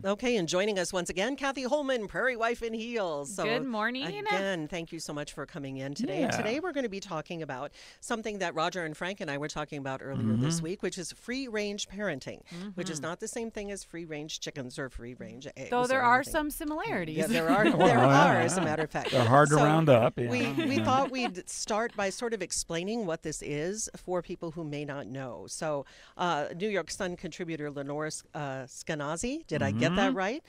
Okay, and joining us once again, Kathy Holman, Prairie Wife in Heels. So Good morning. Again, thank you so much for coming in today. Yeah. And today we're going to be talking about something that Roger and Frank and I were talking about earlier this week, which is free-range parenting, which is not the same thing as free-range chickens or free-range eggs. Though there or are anything. some similarities. Yeah, there are. There are, as a matter of fact. They're hard to round up. Yeah. We thought we'd start by sort of explaining what this is for people who may not know. So, New York Sun contributor Lenore Skenazy, did I get that right?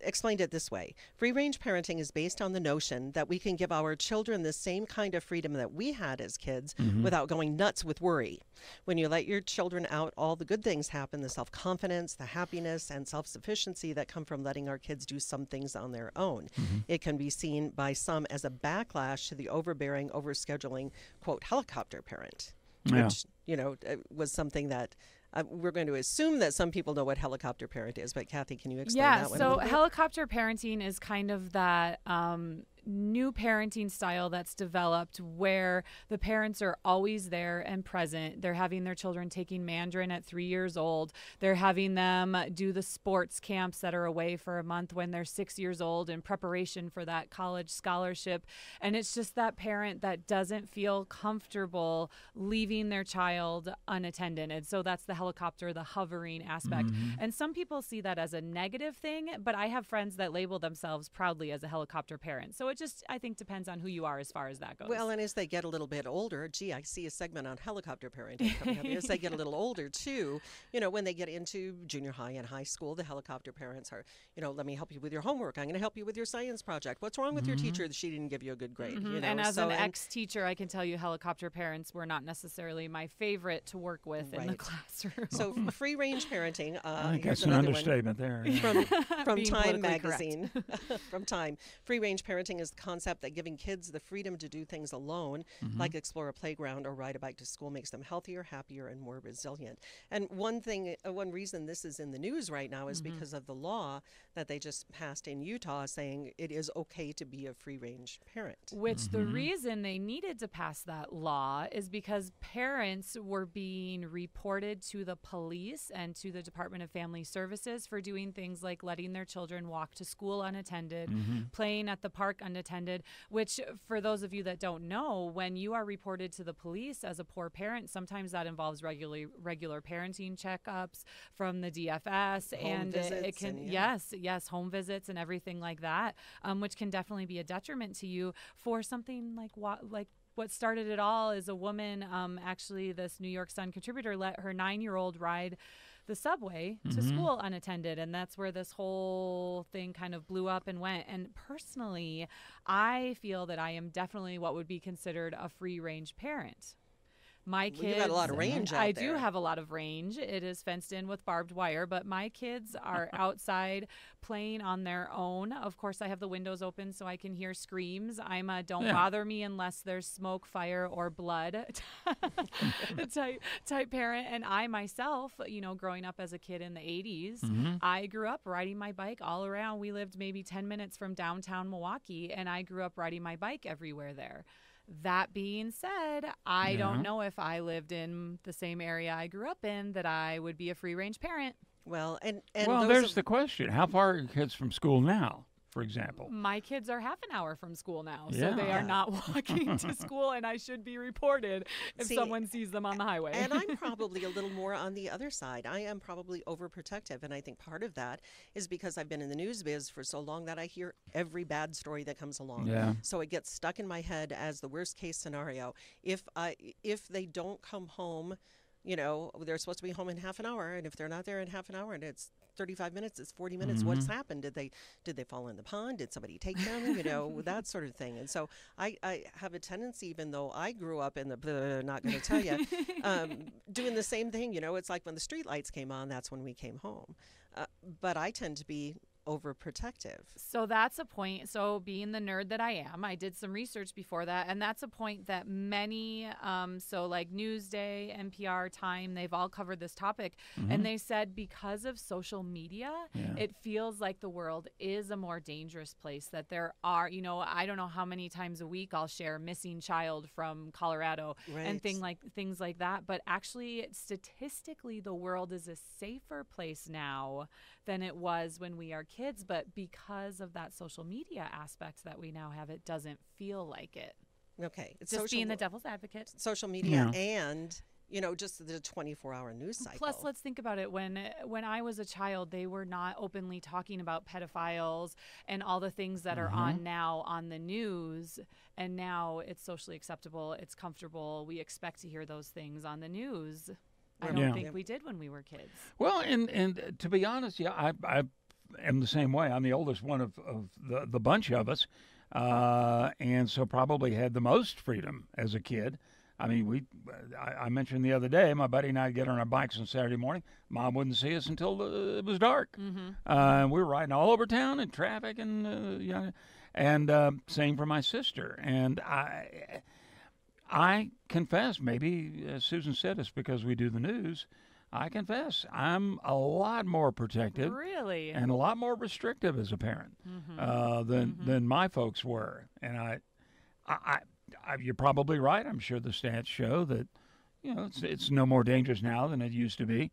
Explained it this way. Free-range parenting is based on the notion that we can give our children the same kind of freedom that we had as kids without going nuts with worry. When you let your children out, all the good things happen, the self-confidence, the happiness, and self-sufficiency that come from letting our kids do some things on their own. It can be seen by some as a backlash to the overbearing, overscheduling, quote, helicopter parent, which, was something that we're going to assume that some people know what helicopter parent is, but Kathy, can you explain that one? So helicopter parenting is kind of that new parenting style that's developed where the parents are always there and present. They're having their children taking Mandarin at 3 years old. They're having them do the sports camps that are away for a month when they're 6 years old in preparation for that college scholarship. And it's just that parent that doesn't feel comfortable leaving their child unattended. And so that's the helicopter, the hovering aspect. And some people see that as a negative thing, but I have friends that label themselves proudly as a helicopter parent. So it just, I think, depends on who you are as far as that goes. Well, and as they get a little bit older, I see a segment on helicopter parenting coming up. As they get a little older, too, when they get into junior high and high school, the helicopter parents are, let me help you with your homework. I'm going to help you with your science project. What's wrong with your teacher that she didn't give you a good grade? And as an ex-teacher, I can tell you helicopter parents were not necessarily my favorite to work with in the classroom. So free-range parenting. I think that's an understatement there. From Time politically magazine. From Time. Free-range parenting is the concept that giving kids the freedom to do things alone, like explore a playground or ride a bike to school, makes them healthier, happier, and more resilient. And one reason this is in the news right now is because of the law that they just passed in Utah saying it is okay to be a free-range parent. Which the reason they needed to pass that law is because parents were being reported to the police and to the Department of Family Services for doing things like letting their children walk to school unattended, playing at the park unattended, which for those of you that don't know, when you are reported to the police as a poor parent, sometimes that involves regular parenting checkups from the DFS and it can, yes, home visits and everything like that, which can definitely be a detriment to you for something like what started it all is a woman, actually this New York Sun contributor let her 9-year-old ride the subway to school unattended, and that's where this whole thing kind of blew up and went. And personally, I feel that I am definitely what would be considered a free-range parent. My kids, you got a lot of range out I there. do have a lot of range. It is fenced in with barbed wire, but my kids are outside playing on their own. Of course, I have the windows open so I can hear screams. I'm a don't bother me unless there's smoke, fire, or blood type parent. And I myself, growing up as a kid in the 80s, I grew up riding my bike all around. We lived maybe 10 minutes from downtown Milwaukee, and I grew up riding my bike everywhere there. That being said, I don't know if I lived in the same area I grew up in that I would be a free-range parent. Well, and there's the question. How far are your kids from school now, for example? My kids are half an hour from school now, so they are not walking to school, and I should be reported if someone sees them on the highway. And I'm probably a little more on the other side. I am probably overprotective, and I think part of that is because I've been in the news biz for so long that I hear every bad story that comes along. Yeah. So it gets stuck in my head as the worst case scenario. If they don't come home, they're supposed to be home in half an hour, and if they're not there in half an hour and it's 35 minutes, it's 40 minutes. What's happened? Did they fall in the pond? Did somebody take them? That sort of thing. And so I have a tendency, even though I grew up in the not going to tell you, doing the same thing. It's like when the street lights came on, that's when we came home. But I tend to be overprotective. So that's a point. So being the nerd that I am, I did some research before that, and that's a point that many, so like Newsday, NPR, Time, they've all covered this topic, and they said because of social media, it feels like the world is a more dangerous place, that there are, I don't know how many times a week I'll share missing child from Colorado and things like that, but actually statistically the world is a safer place now than it was when we are kids. But because of that social media aspect that we now have, it doesn't feel like it. Okay. It's Just being the devil's advocate. Social media and, just the 24-hour news cycle. Plus, let's think about it. When I was a child, they were not openly talking about pedophiles and all the things that are on now on the news. And now it's socially acceptable. It's comfortable. We expect to hear those things on the news. I don't think we did when we were kids. Well, and to be honest, I am the same way. I'm the oldest one of the bunch of us. And so probably had the most freedom as a kid. I mean, I mentioned the other day, my buddy and I would get on our bikes on Saturday morning. Mom wouldn't see us until it was dark. We were riding all over town in traffic and same for my sister. And I confess, maybe as Susan said, it's because we do the news. I confess, I'm a lot more protective, really, and a lot more restrictive as a parent than my folks were. And you're probably right. I'm sure the stats show that it's no more dangerous now than it used to be.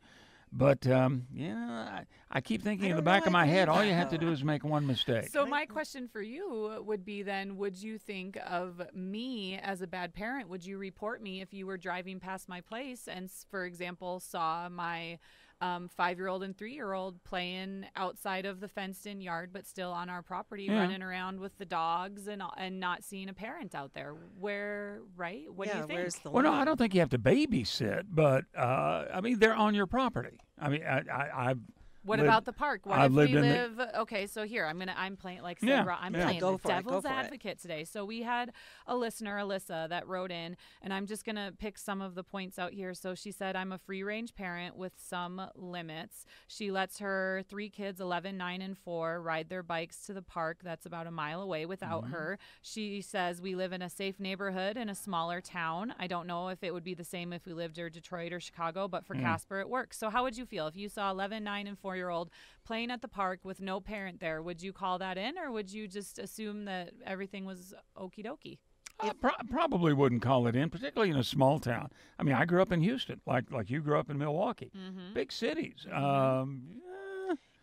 But I keep thinking in the back of my head, all you have to do is make one mistake. So my question for you would be then, would you think of me as a bad parent? Would you report me if you were driving past my place and, for example, saw my 5-year-old and 3-year-old playing outside of the fenced-in yard, but still on our property, running around with the dogs and not seeing a parent out there? Right? What do you think? Where's the Well, no, line? I don't think you have to babysit, but I mean, they're on your property. I mean, I've What about the park? What I've if lived we in live? Okay, so here I'm playing I'm playing Go the for it, go devil's for it. advocate today. So we had a listener, Alyssa, that wrote in, and I'm just gonna pick some of the points out here. So she said, I'm a free range parent with some limits. She lets her 3 kids, 11, 9, and 4, ride their bikes to the park that's about a mile away without her. She says we live in a safe neighborhood in a smaller town. I don't know if it would be the same if we lived in Detroit or Chicago, but for Casper it works. So how would you feel if you saw 11, 9, and 4-year-old playing at the park with no parent there? Would you call that in, or would you just assume that everything was okie dokie? I probably wouldn't call it in, particularly in a small town. I mean, I grew up in Houston, like you grew up in Milwaukee, big cities.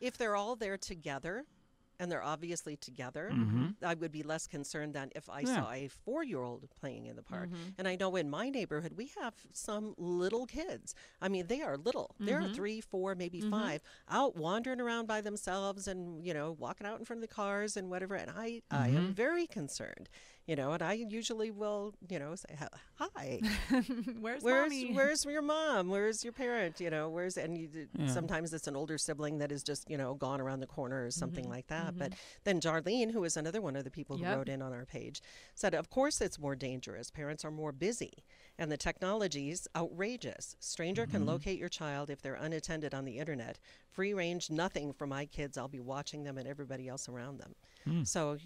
If they're all there together, and they're obviously together, I would be less concerned than if I saw a 4-year-old playing in the park. And I know in my neighborhood, we have some little kids. I mean, they are little. They're 3, 4, maybe 5, out wandering around by themselves and, walking out in front of the cars and whatever. And I am very concerned. And I usually will, say, hi. Where's mommy? Where's your mom? Where's your parent? Sometimes it's an older sibling that is just, gone around the corner or something like that. But then Jarlene, who is another one of the people who wrote in on our page, said, of course it's more dangerous. Parents are more busy. And the technology's outrageous. Stranger can locate your child if they're unattended on the internet. Free range, nothing for my kids. I'll be watching them and everybody else around them. So,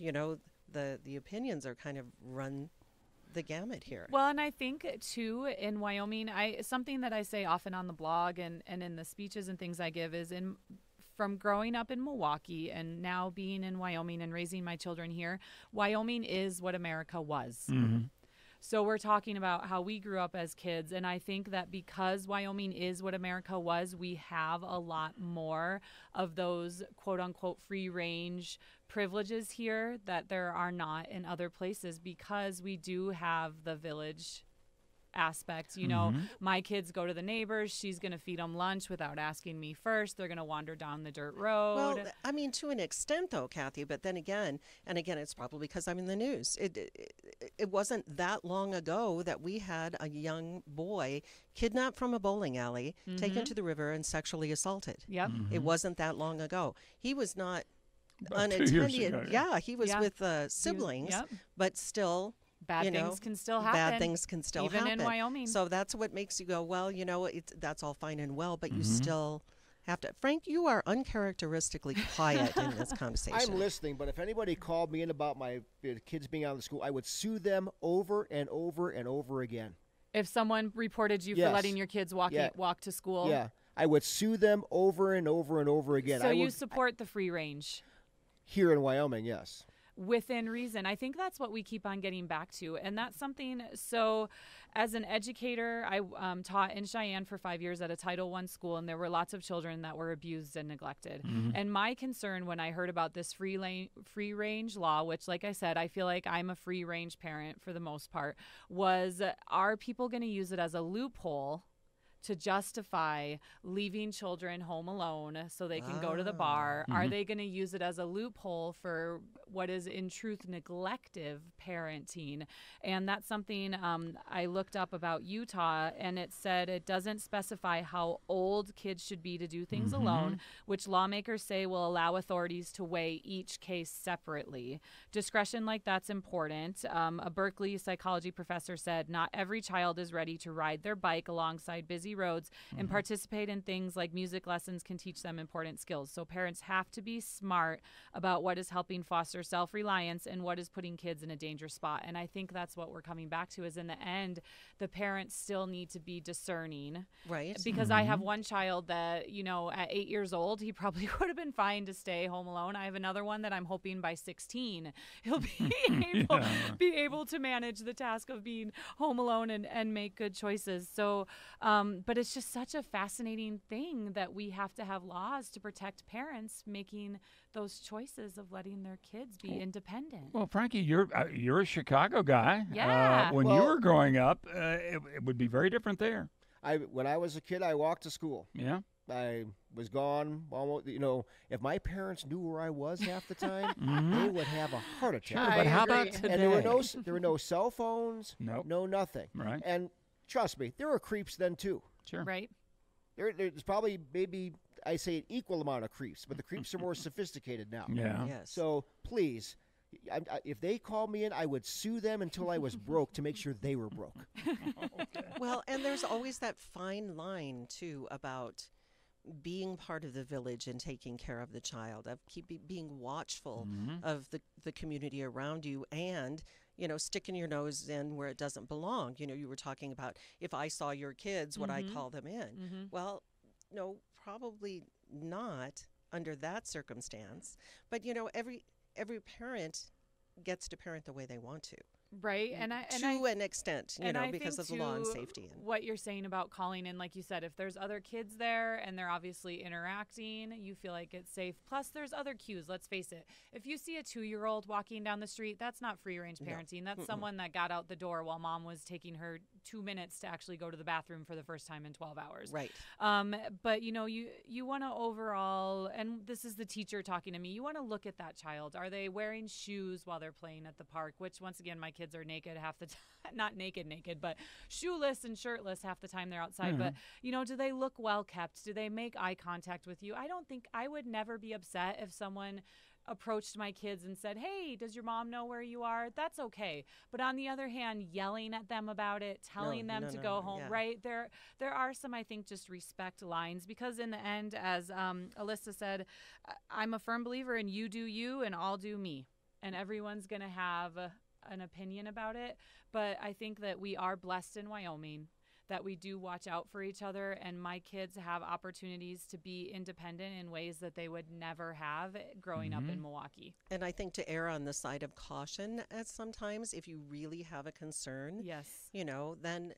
the opinions are kind of run the gamut here. Well, and I think too in Wyoming, something that I say often on the blog and in the speeches and things I give is from growing up in Milwaukee and now being in Wyoming and raising my children here, Wyoming is what America was. So we're talking about how we grew up as kids, and I think that because Wyoming is what America was, we have a lot more of those quote-unquote free-range privileges here that there are not in other places because we do have the village aspect. My kids go to the neighbors. She's going to feed them lunch without asking me first. They're going to wander down the dirt road. Well, I mean, to an extent, though, Kathy, but then again, it's probably because I'm in the news. It wasn't that long ago that we had a young boy kidnapped from a bowling alley, taken to the river, and sexually assaulted. Yep. It wasn't that long ago. He was not About 2 years unattended. ago, He was with siblings, but still... Bad things can still happen. Bad things can still happen. Even in Wyoming. So that's what makes you go, well, that's all fine and well, but you still have to. Frank, you are uncharacteristically quiet in this conversation. I'm listening, but if anybody called me in about my kids being out of the school, I would sue them over and over and over again. If someone reported you for letting your kids walk to school? Yeah. I would sue them over and over and over again. So you support the free range? Here in Wyoming, yes. Within reason. I think that's what we keep on getting back to. And that's something, so As an educator, I taught in Cheyenne for 5 years at a Title I school, and there were lots of children that were abused and neglected. And my concern when I heard about this free range law, which, like I said, I feel like I'm a free range parent for the most part, was are people going to use it as a loophole to justify leaving children home alone so they can go to the bar? Are they going to use it as a loophole for what is in truth neglective parenting? And that's something I looked up about Utah, and it said it doesn't specify how old kids should be to do things alone, which lawmakers say will allow authorities to weigh each case separately. Discretion like that's important. A Berkeley psychology professor said not every child is ready to ride their bike alongside busy roads and participate in things like music lessons can teach them important skills. So parents have to be smart about what is helping foster self-reliance and what is putting kids in a dangerous spot. And I think that's what we're coming back to is in the end, the parents still need to be discerning. Right. Because I have one child that, you know, at 8 years old, he probably would have been fine to stay home alone. I have another one that I'm hoping by 16, he'll be able to manage the task of being home alone and make good choices. So, but it's just such a fascinating thing that we have to have laws to protect parents making those choices of letting their kids be independent. Well, Frankie, you're a Chicago guy. Yeah. When you were growing up, it would be very different there. When I was a kid, I walked to school. Yeah. I was gone almost, you know, if my parents knew where I was half the time, they would have a heart attack. Sure, but how about today? And there were no cell phones, no nothing. Right. And trust me, there were creeps then too. Sure. Right. There's probably maybe I say an equal amount of creeps, but the creeps are more sophisticated now. Yeah. Yes. So please, if they called me in, I would sue them until I was broke to make sure they were broke. Well, and there's always that fine line too about being part of the village and taking care of the child, of being watchful of the community around you, and you know, sticking your nose in where it doesn't belong. You know, you were talking about if I saw your kids, would I call them in? Well, no, probably not under that circumstance. But you know, every parent gets to parent the way they want to. Right. To an extent, you know, because of the law and too, safety. What you're saying about calling in, like you said, if there's other kids there and they're obviously interacting, you feel like it's safe. Plus, there's other cues. Let's face it. If you see a 2-year-old walking down the street, that's not free-range parenting. That's someone that got out the door while mom was taking her 2 minutes to actually go to the bathroom for the first time in 12 hours. Right. But, you know, you want to overall, and this is the teacher talking to me, you want to look at that child. Are they wearing shoes while they're playing at the park? Which, once again, my kids are naked half the time. Not naked, but shoeless and shirtless half the time they're outside. But, you know, do they look well kept? Do they make eye contact with you? I would never be upset if someone approached my kids and said, hey, does your mom know where you are? That's okay. But on the other hand, yelling at them about it, telling them to go home, right? There are some, I think, just respect lines, because in the end, as Alyssa said, I'm a firm believer in you do you and I'll do me. And everyone's going to have an opinion about it. But I think that we are blessed in Wyoming, that we do watch out for each other, and my kids have opportunities to be independent in ways that they would never have growing up in Milwaukee. And I think to err on the side of caution, as sometimes if you really have a concern, you know, then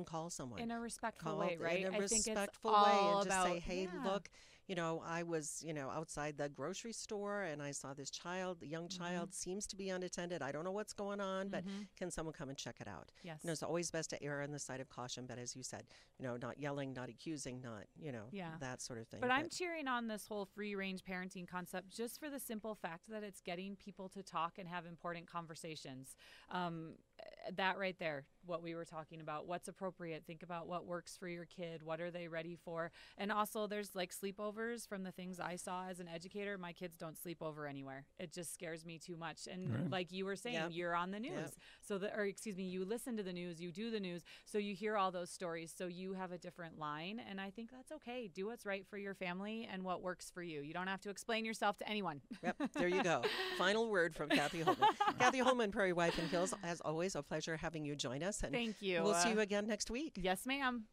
call someone in a respectful way, right? In a I think respectful it's way, all and just about, say, hey, look, you know, I was, you know, outside the grocery store and I saw this child, the young child seems to be unattended. I don't know what's going on, but can someone come and check it out? Yes. You know, it's always best to err on the side of caution, but as you said, you know, not yelling, not accusing, not, you know, that sort of thing. But I'm cheering on this whole free range parenting concept just for the simple fact that it's getting people to talk and have important conversations. That right there, what we were talking about, what's appropriate, think about what works for your kid, what are they ready for? And also there's like sleepovers. From the things I saw as an educator, my kids don't sleep over anywhere. It just scares me too much. And like you were saying, you're on the news. So you listen to the news, you do the news, so you hear all those stories, so you have a different line. And I think that's okay. Do what's right for your family and what works for you. You don't have to explain yourself to anyone. Yep, there you go. Final word from Kathy Holman. Kathy Holman, Prairie Wife and Hills, as always, a pleasure having you join us. And thank you. We'll see you again next week. Yes, ma'am.